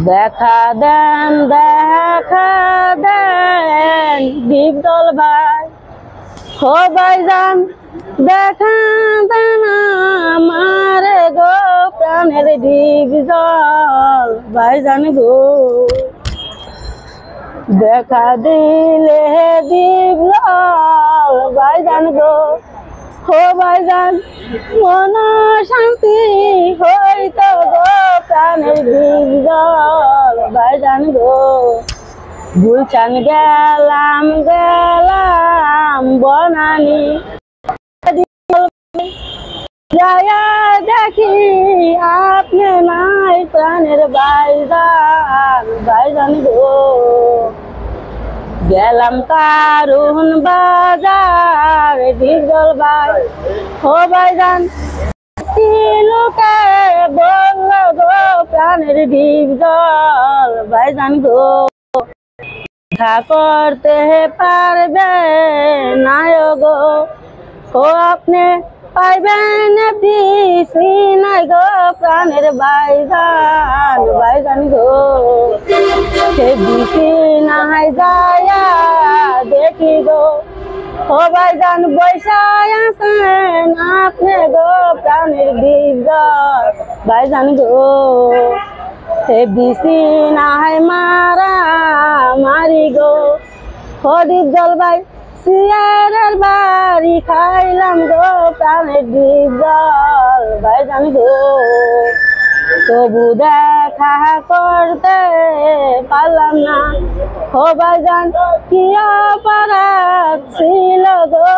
দেখা দেন ডিপজল ভাই ও ভাইজান, দেখা দেন আমার গো প্রাণের ডিপজল ভাইজান গো। দেখা দিলে ডিপজল ভাইজান গো ও ভাইজান, মন শান্তি হইত গো প্রাণের ডিপজল ভাইজান গো। গুলশান গেলাম বনানি যায়া দেখি আপনি নাই প্রাণের ভাইজান গো। গেলাম কারুন বাজার ডিপজল ভাই ও ভাইজান, কি লোকে বলল গো প্রাণের ডিপজল ভাইজান গো। দেখা করতে পারবে না গো ও আপনি পাইবেন দিছি নাই গো প্রাণের ভাইজান গো। সে দিছি নাই যায়া দেখি গো ও ভাইজান, বৈশায় আছেন আপনি গো প্রাণের ডিপজল ভাইজান গো। সে দিছি নাই মারি গো ও ডিপজল ভাই, সিয়ারের বাড়ি খাইলাম গো প্রাণের ডিপজল ভাইজান গো। তবু দেখা করতে পারলাম না ও ভাইজান, কি অপরাধ ছিল গো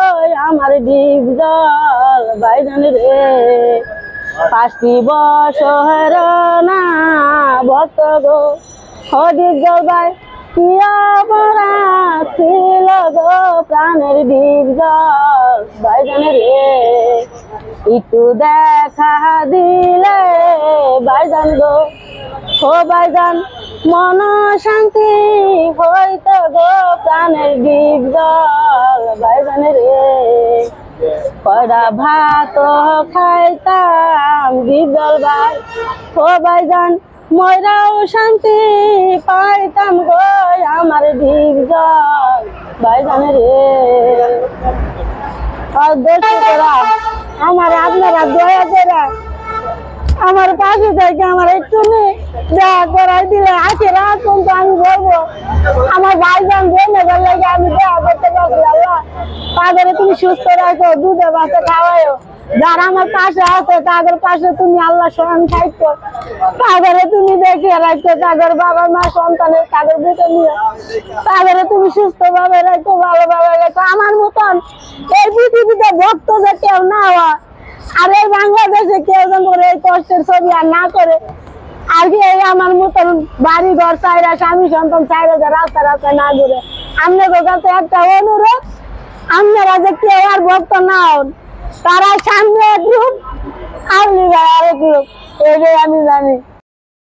আমার ডিপজল ভাইজান রে। 5টি বছর না বত গো ও ডিপজল ভাই, কি অপরাধ ছিল গো প্রাণের ডিপজল ভাইজান রে। একটু দেখা দিলে ভাইজান গো ও ভাইজান, মন শান্তি হইত গো প্রাণের ডিপজল ভাইজান রে। কয়টা ভাত খাইতাম ডিপজল ভাই ও ভাইজান, ময়রাও শান্তি পাইতাম গো আমার ডিপজল ভাইজান রে। আমার আপনারা দয়া করে আমার পাশে থেকে আমার একটু দেখা করাই দিলে আজকে রাত পর্যন্ত আমি বলবো আমার ভাইজান বোনের লাগে আমি দেখা করতে পারবো। আল্লাহ তাদের তুমি সুস্থ রাখো, দুধে বাচ্চা খাওয়াও। যারা আমার পাশে আছে তাদের পাশে তুমি আল্লাহ স্মরণ থাকো, তাদের তুমি দেখে রাখো, তাদের বাবা মা সন্তানের তাদের বুঝে নিয়ে তাদের তুমি সুস্থ ভাবে রাখো, ভালোভাবে রাখো। আমার মতন এই পৃথিবীতে ভক্ত যে কেউ না হয়, আর এই বাংলাদেশে কেউ যেন এই কষ্টের ছবি আর না করে। আর কি এই আমার মতন বাড়ি ঘর চাইরা স্বামী সন্তান চাইরা যে রাস্তায় না ঘুরে। আপনাদের কাছে একটা অনুরোধ, আপনারা যে কেউ আর ভক্ত না হন, তারা সামনে এক গ্রুপ, আপনি আরেক গ্রুপ, এই যে আমি জানি।